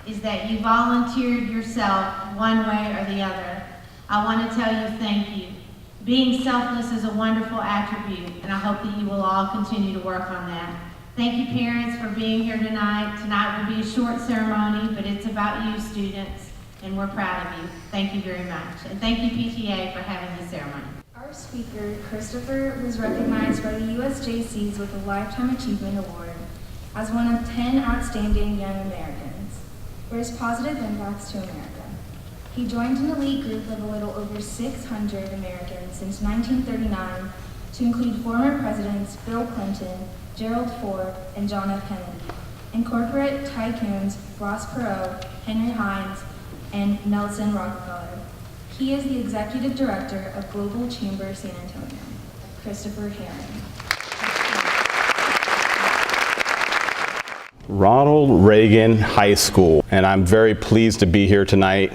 is that you volunteered yourself one way or the other. I want to tell you thank you. Being selfless is a wonderful attribute, and I hope that you will all continue to work on that. Thank you, parents, for being here tonight. Tonight will be a short ceremony, but it's about you, students, and we're proud of you. Thank you very much. And thank you, PTA, for having this ceremony. Our speaker, Christopher, was recognized by the USJCs with a Lifetime Achievement Award as one of 10 outstanding young Americans for his positive impacts to America. He joined an elite group of a little over 600 Americans since 1939 to include former presidents Bill Clinton, Gerald Ford, and John F. Kennedy, and corporate tycoons Ross Perot, Henry Hines, and Nelson Rockefeller. He is the Executive Director of Global Chamber San Antonio. Christopher Herring. Ronald Reagan High School, and I'm very pleased to be here tonight.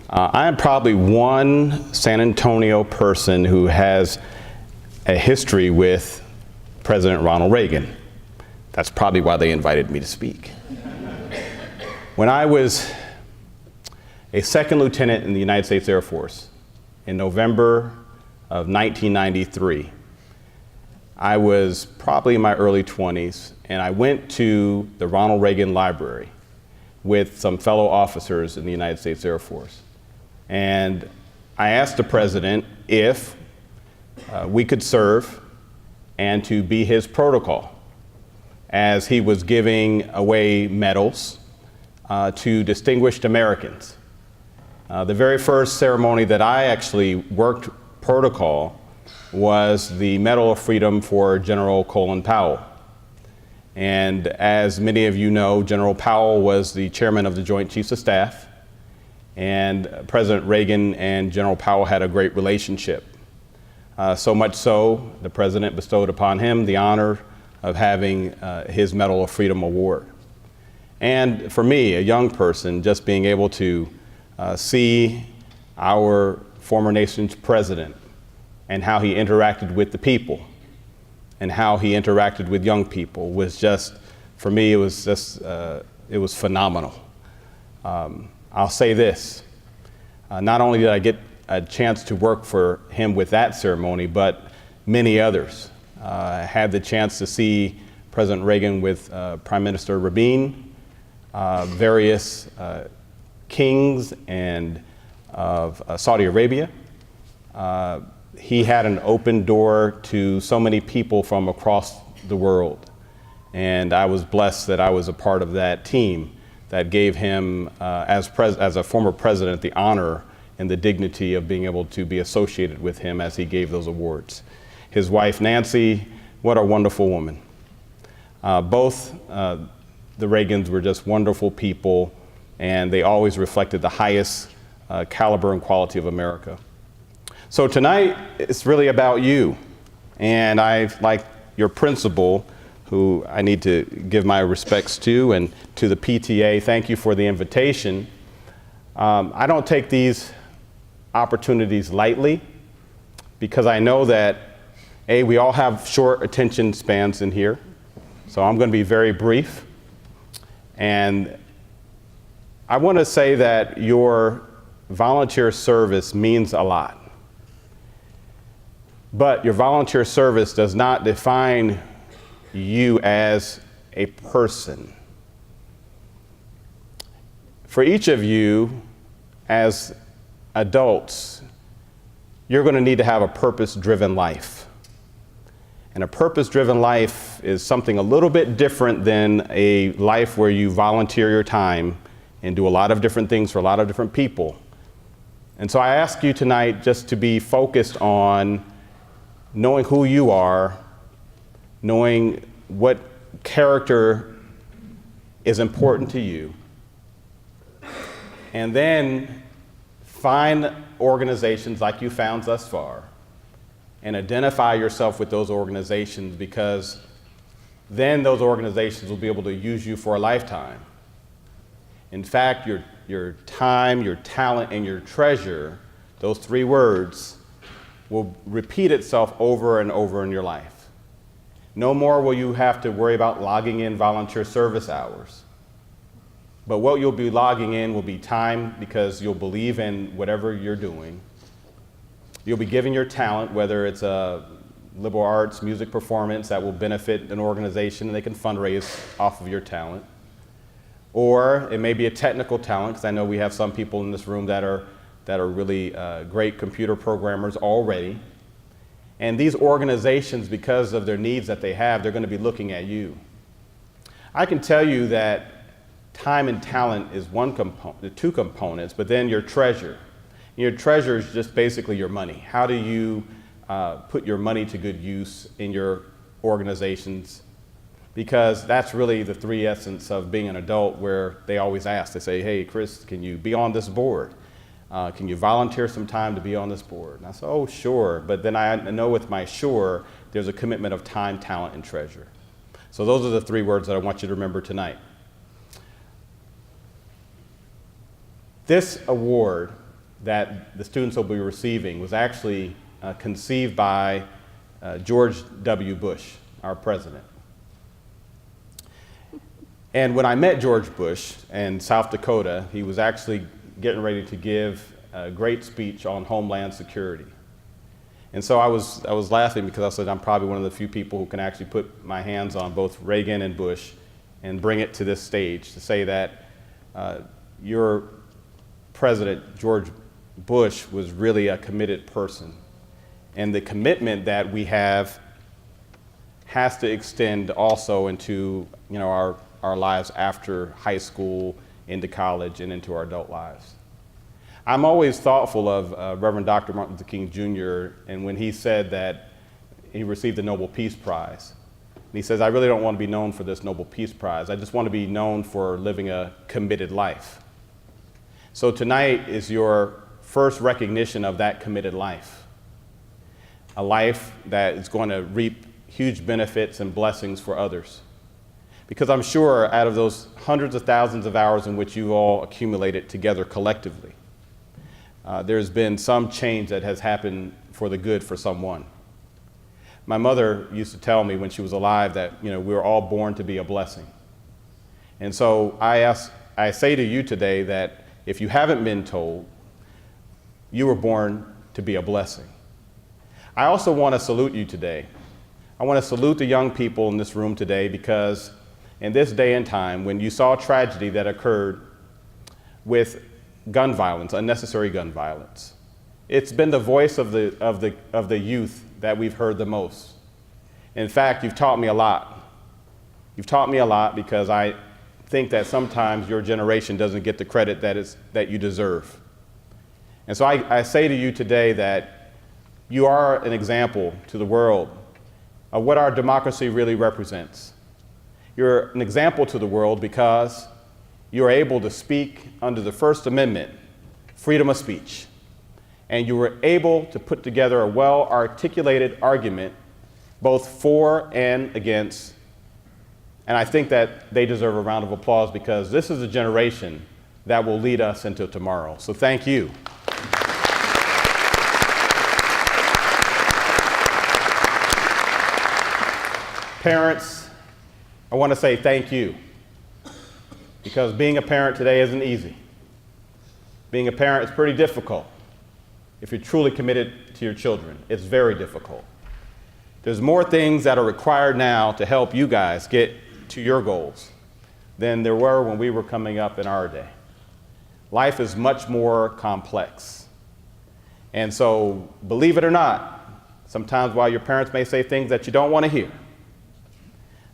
I am probably one San Antonio person who has a history with President Ronald Reagan. That's probably why they invited me to speak. When I was a second lieutenant in the United States Air Force in November of 1993, I was probably in my early 20s, and I went to the Ronald Reagan Library with some fellow officers in the United States Air Force. And I asked the president if we could serve and to be his protocol as he was giving away medals to distinguished Americans. The very first ceremony that I actually worked protocol was the Medal of Freedom for General Colin Powell. And as many of you know, General Powell was the chairman of the Joint Chiefs of Staff, and President Reagan and General Powell had a great relationship. So much so, the president bestowed upon him the honor of having his Medal of Freedom Award. And for me, a young person, just being able to see our former nation's president and how he interacted with the people and how he interacted with young people was just, for me, it was just, it was phenomenal. I'll say this, not only did I get a chance to work for him with that ceremony, but many others. I had the chance to see President Reagan with Prime Minister Regan, various kings and of Saudi Arabia. He had an open door to so many people from across the world. And I was blessed that I was a part of that team that gave him, as a former president, the honor and the dignity of being able to be associated with him as he gave those awards. His wife, Nancy, what a wonderful woman. Both the Reagans were just wonderful people, and they always reflected the highest caliber and quality of America. So tonight, it's really about you. And I, like your principal, who I need to give my respects to, and to the PTA, thank you for the invitation. I don't take these opportunities lightly, because I know that, A, we all have short attention spans in here, so I'm going to be very brief. And I want to say that your volunteer service means a lot. But your volunteer service does not define you as a person. For each of you, as adults, you're going to need to have a purpose-driven life. And a purpose-driven life is something a little bit different than a life where you volunteer your time and do a lot of different things for a lot of different people. And so I ask you tonight just to be focused on knowing who you are, knowing what character is important to you, and then find organizations like you found thus far and identify yourself with those organizations, because then those organizations will be able to use you for a lifetime. In fact, your time, your talent, and your treasure, those three words, will repeat itself over and over in your life. No more will you have to worry about logging in volunteer service hours. but what you'll be logging in will be time because you'll believe in whatever you're doing. You'll be giving your talent, whether it's a liberal arts, music performance that will benefit an organization and they can fundraise off of your talent. Or it may be a technical talent, because I know we have some people in this room that are really great computer programmers already. And these organizations, because of their needs that they have, they're going to be looking at you. I can tell you that time and talent is one component, the two components, but then your treasure. Your treasure is just basically your money. How do you put your money to good use in your organizations? Because that's really the three essence of being an adult, where they always ask, they say, hey, Chris, can you be on this board? Can you volunteer some time to be on this board? And I said, oh, sure. But then I know with my sure, there's a commitment of time, talent, and treasure. So those are the three words that I want you to remember tonight. This award that the students will be receiving was actually conceived by George W. Bush, our president. And when I met George Bush in South Dakota, he was actually getting ready to give a great speech on Homeland Security. And so I was laughing because I said I'm probably one of the few people who can actually put my hands on both Reagan and Bush and bring it to this stage to say that your president, George Bush, was really a committed person. And the commitment that we have has to extend also into our lives after high school, into college, and into our adult lives. I'm always thoughtful of Reverend Dr. Martin Luther King Jr. and when he said that he received the Nobel Peace Prize. And he says, I really don't want to be known for this Nobel Peace Prize. I just want to be known for living a committed life. So tonight is your first recognition of that committed life. A life that is going to reap huge benefits and blessings for others. Because I'm sure out of those hundreds of thousands of hours in which you've all accumulated together collectively, there's been some change that has happened for the good for someone. My mother used to tell me when she was alive that we were all born to be a blessing. And so I say to you today that if you haven't been told, you were born to be a blessing. I also want to salute you today. I want to salute the young people in this room today, because in this day and time, when you saw tragedy that occurred with gun violence, unnecessary gun violence, it's been the voice of the youth that we've heard the most. In fact, you've taught me a lot. You've taught me a lot, because I think that sometimes your generation doesn't get the credit that you deserve. And so I say to you today that you are an example to the world of what our democracy really represents. You're an example to the world because you're able to speak under the First Amendment, freedom of speech. And you were able to put together a well-articulated argument, both for and against. And I think that they deserve a round of applause, because this is a generation that will lead us into tomorrow. So thank you. Parents, I want to say thank you, because being a parent today isn't easy. Being a parent is pretty difficult. If you're truly committed to your children, it's very difficult. There's more things that are required now to help you guys get to your goals than there were when we were coming up in our day. Life is much more complex. And so, believe it or not, sometimes while your parents may say things that you don't want to hear,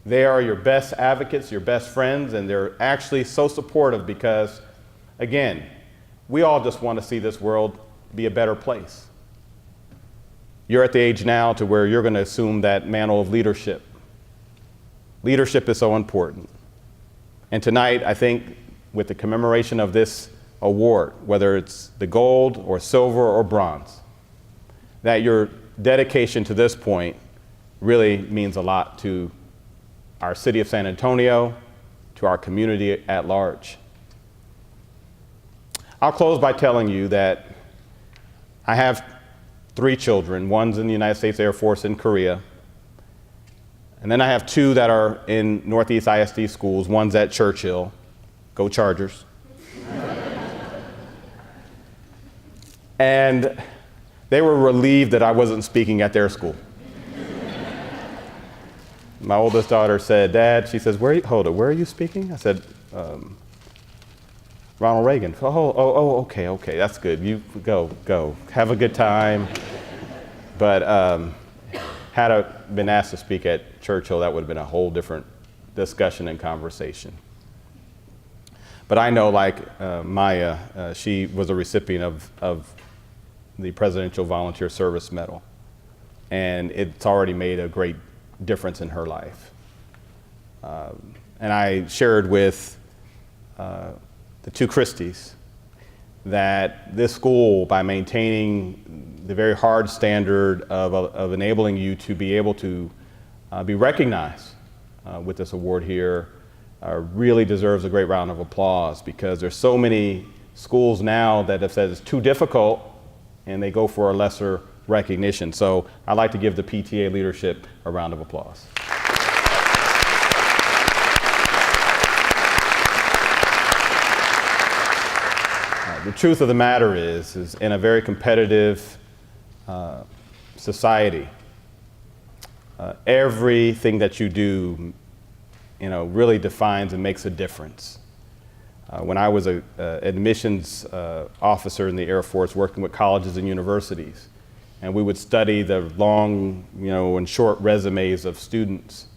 they are your best advocates, your best friends, and they're actually so supportive because, again, we all just want to see this world be a better place. You're at the age now to where you're going to assume that mantle of leadership. Leadership is so important. And tonight, I think, with the commemoration of this award, whether it's the gold or silver or bronze, that your dedication to this point really means a lot to our city of San Antonio, to our community at large. I'll close by telling you that I have 3 children. One's in the United States Air Force in Korea. And then I have 2 that are in Northeast ISD schools. One's at Churchill. Go Chargers. And they were relieved that I wasn't speaking at their school. My oldest daughter said, "Dad," she says, where are you speaking? I said, Ronald Reagan. Okay, that's good. You go. Have a good time. But had I been asked to speak at Churchill, that would have been a whole different discussion and conversation. But I know, like Maya, she was a recipient of the Presidential Volunteer Service Medal, and it's already made a great difference in her life. And I shared with the two Christies that this school, by maintaining the very hard standard of enabling you to be able to be recognized with this award here, really deserves a great round of applause, because there's so many schools now that have said it's too difficult and they go for a lesser recognition. So I'd like to give the PTA leadership a round of applause. The truth of the matter is in a very competitive society, everything that you do, really defines and makes a difference. When I was an admissions officer in the Air Force, working with colleges and universities, and we would study the long, and short resumes of students,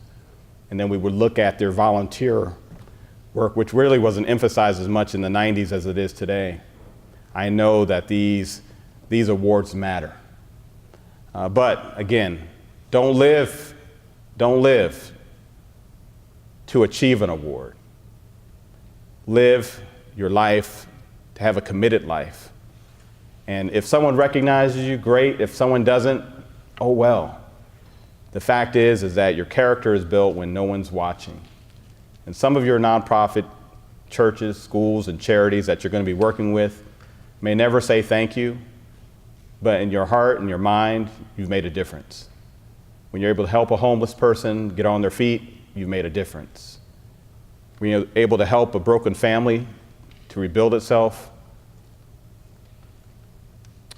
and then we would look at their volunteer work, which really wasn't emphasized as much in the 90s as it is today. I know that these awards matter. But again, don't live to achieve an award. Live your life to have a committed life. And if someone recognizes you, great. If someone doesn't, oh well. The fact is that your character is built when no one's watching. And some of your nonprofit churches, schools, and charities that you're going to be working with may never say thank you, but in your heart and your mind, you've made a difference. When you're able to help a homeless person get on their feet, you've made a difference. When you're able to help a broken family to rebuild itself,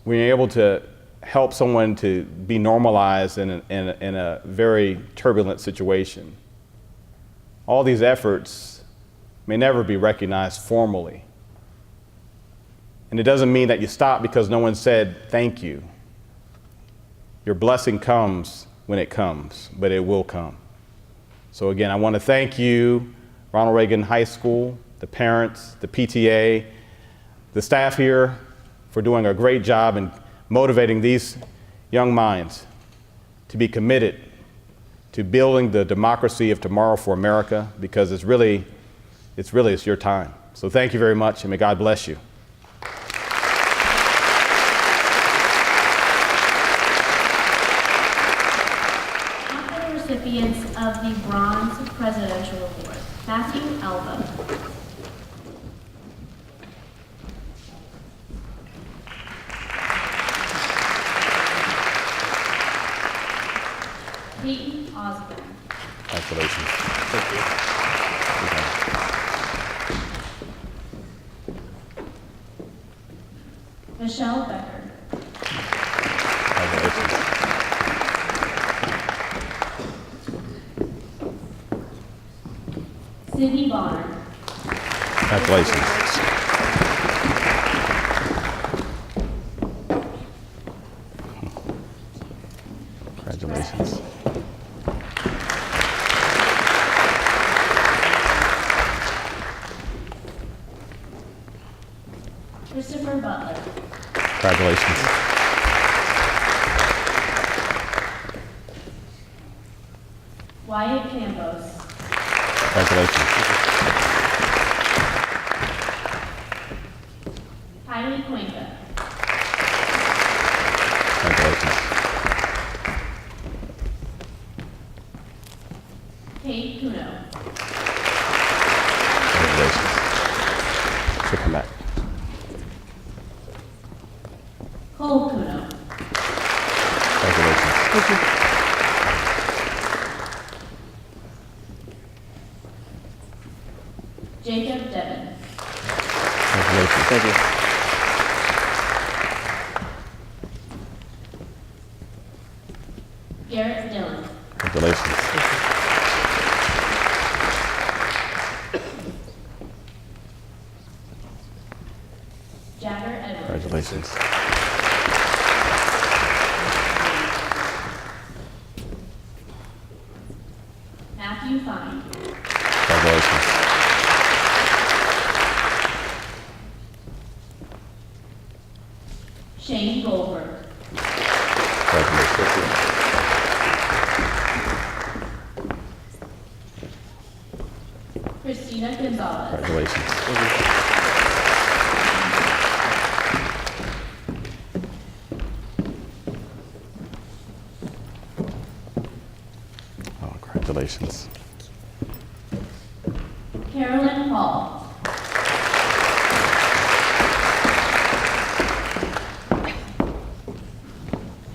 when you're able to help someone to be normalized in a very turbulent situation, all these efforts may never be recognized formally. And it doesn't mean that you stop because no one said thank you. Your blessing comes when it comes, but it will come. So again, I want to thank you, Ronald Reagan High School, the parents, the PTA, the staff here, for doing a great job in motivating these young minds to be committed to building the democracy of tomorrow for America, because it's your time. So thank you very much, and may God bless you. Recipients of the Bronze Presidential Award. Matthew Alva. Peyton Osborne. Congratulations. Thank you. Michelle Becker. Congratulations. Sydney Bonner. Congratulations. Congratulations. Christopher Butler. Congratulations. Wyatt Campos. Congratulations. Kylie Cuenca. Congratulations. Kate Kuno. Congratulations. So come back. Cole Kuno. Congratulations. Thank you. Jacob Devon. Congratulations. Thank you. Garrett Dillon. Congratulations. Jagger Edwards. Congratulations. Matthew Fine. Congratulations. Shane Goldberg. Congratulations. Christina Gonzalez. Congratulations. Oh, congratulations. Carolyn Hall.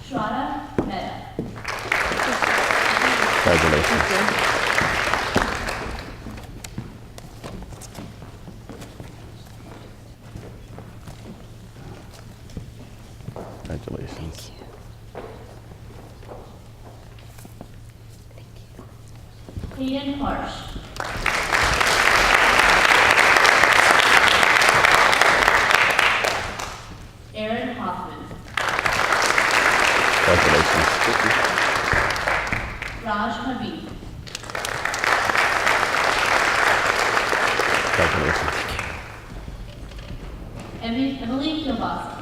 Shraddha Mehta. Congratulations. Congratulations. Hayden Harsh. Aaron Hoffman. Congratulations. Raj Habib. Congratulations. Emily Kilbasa.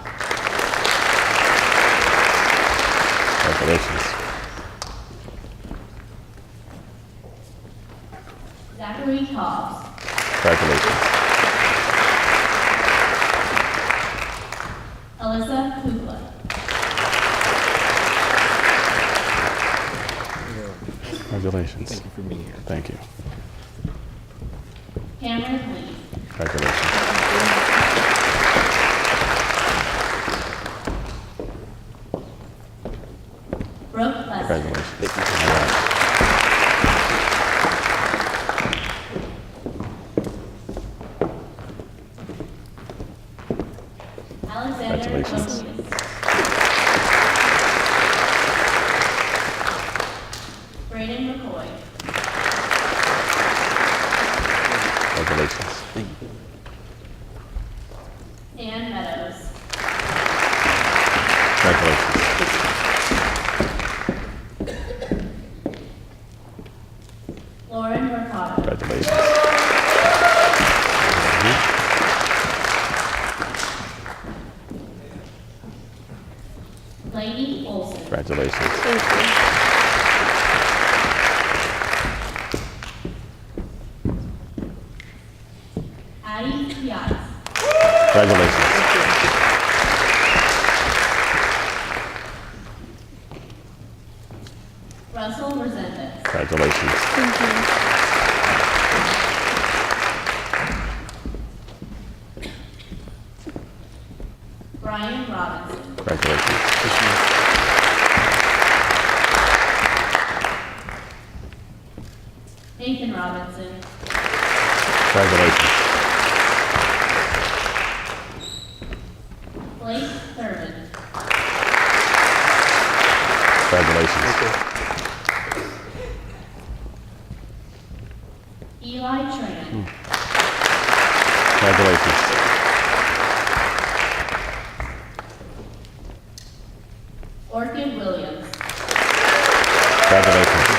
Congratulations. Zachary Hobbs. Congratulations. Alyssa Kugla. Congratulations. Thank you for being here. Thank you. Cameron Lee. Congratulations. Brooke Lester. Congratulations. Thank you. All right. Alexander Congratulations. Lopez. Braden McCoy. Congratulations. Thank you. Ann Meadows. Congratulations. Lauren Mercado. Congratulations. Lady Olson. Congratulations. Addie Piazza. Congratulations. Russell Resendez. Congratulations. Brian Robinson. Congratulations. Nathan Robinson. Congratulations. Blake Thurman. Congratulations. Eli Tran. Congratulations. Orchid Williams. Congratulations.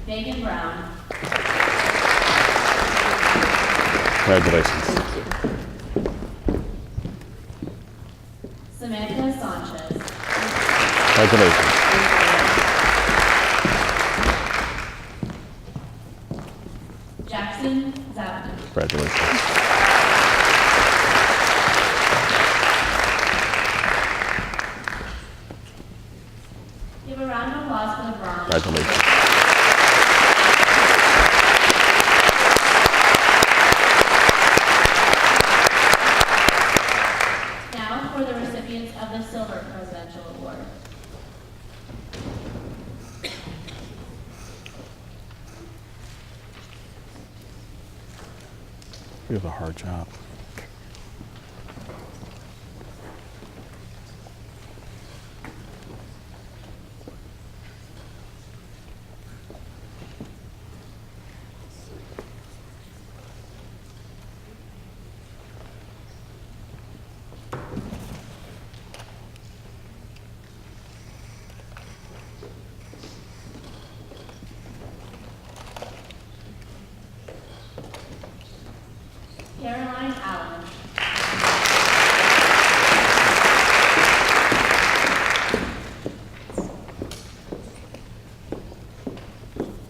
Megan Brown. Congratulations. Samantha Sanchez. Congratulations. Jackson Zapton. Congratulations. Give a round of applause for the bronze. Congratulations. Now for the recipients of the Silver Presidential Award. You have a hard job. Caroline Allen.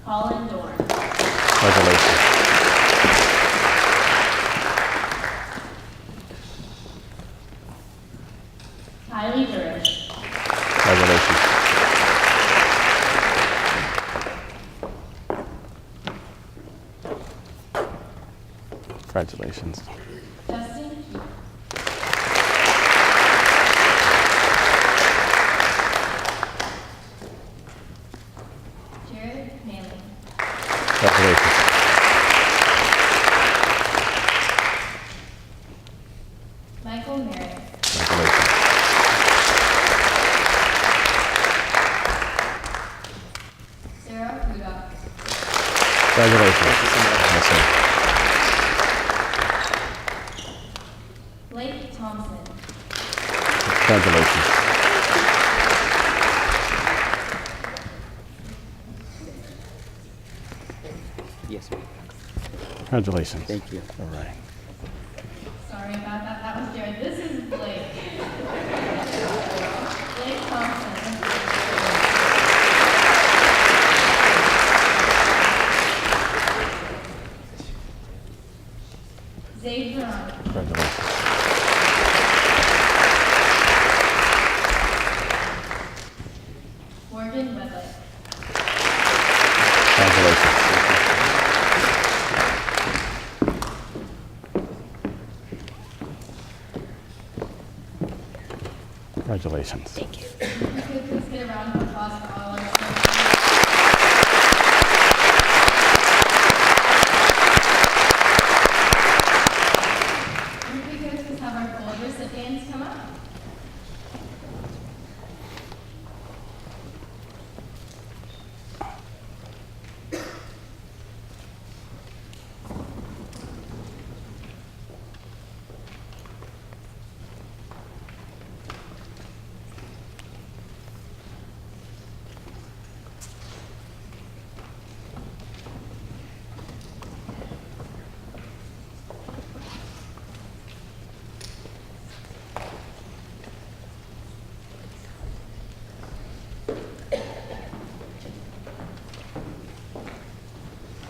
Colin Dorn. Congratulations. Kylie Durish. Congratulations. Congratulations. Justin Keith. Jared Manley. Congratulations. Michael Merritt. Congratulations. Sarah Rudolph. Congratulations. Yes, sir. Blake Thompson. Congratulations. Yes, sir. Congratulations. Thank you. All right. Sorry about that. That was Jared. This is Blake. Blake Thompson. Zaid Veronica. Congratulations. Morgan Wedley. Congratulations. Congratulations. Thank you. Please get a round of applause for all our students. If we could please have our gold recipients come up.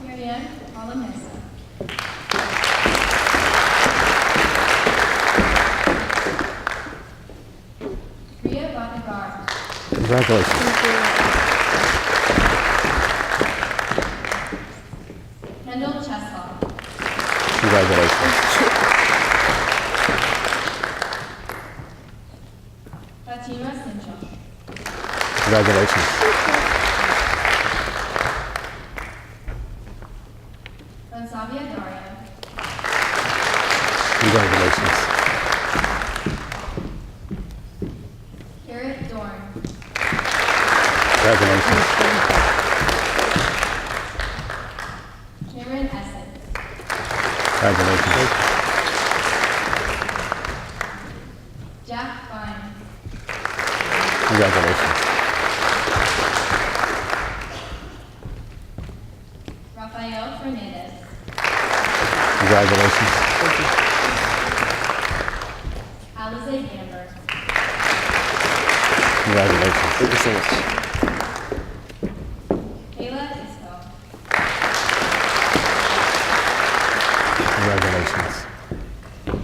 Marianne Alamesa. Priya Bhatagar. Congratulations. Kendall Cheslaw. Congratulations. Fatima Sinchel. Congratulations. Ronsavia Daria. Congratulations. Garrett Dorn. Congratulations. Cameron Essex. Congratulations. Jack Fine. Congratulations. Rafael Fernandez. Congratulations. Alize Amber. Congratulations. Thank you so much. Kayla Isco. Congratulations.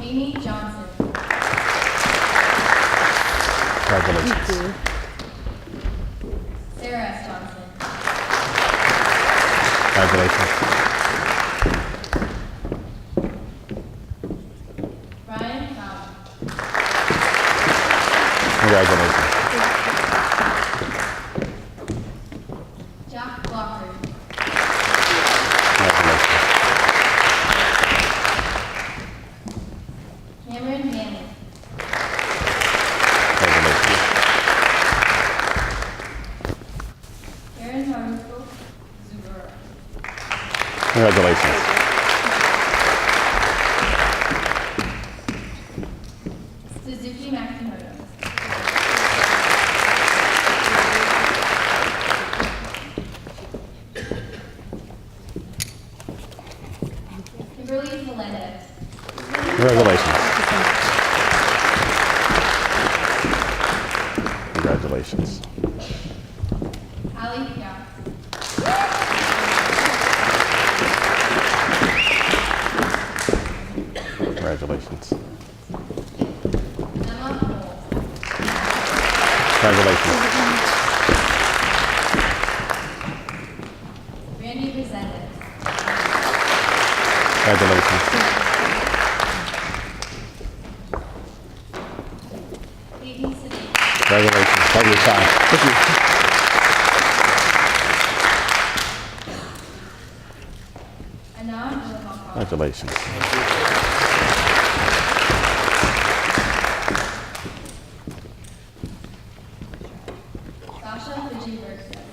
Amy Johnson. Congratulations. Sarah Johnson. Congratulations. Brian Powell. Congratulations. Jack Blocker. Congratulations. Congratulations. Suzuki Matsumoto. Kimberly Melendez. Congratulations. Congratulations. Ali Piao. Congratulations. Emma Cole. Congratulations. Randy Resendez. Congratulations. Peyton Sidney. Congratulations. Have your time. Thank you. Anand Willakov. Congratulations. Sasha Fiji Bergson.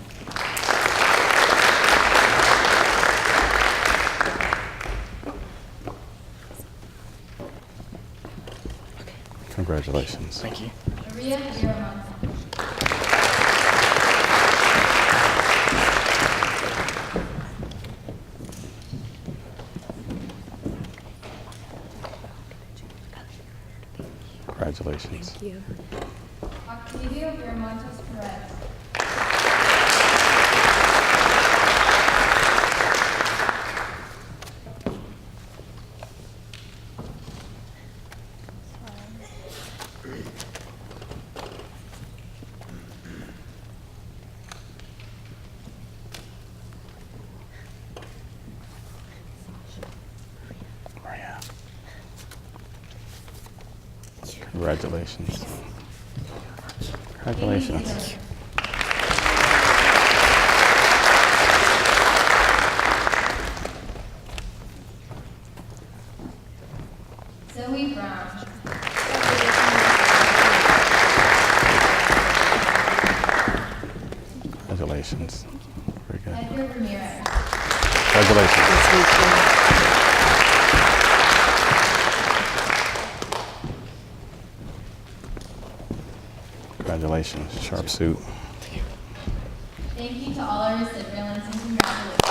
Congratulations. Thank you. Maria Viramonte. Congratulations. Octavio Viramontes Perez. Maria. Congratulations. Congratulations. Zoe Brown. Congratulations. Very good. Edgar Ramirez. Congratulations. Congratulations. Sharp suit. Thank you to all our recipients and congratulations.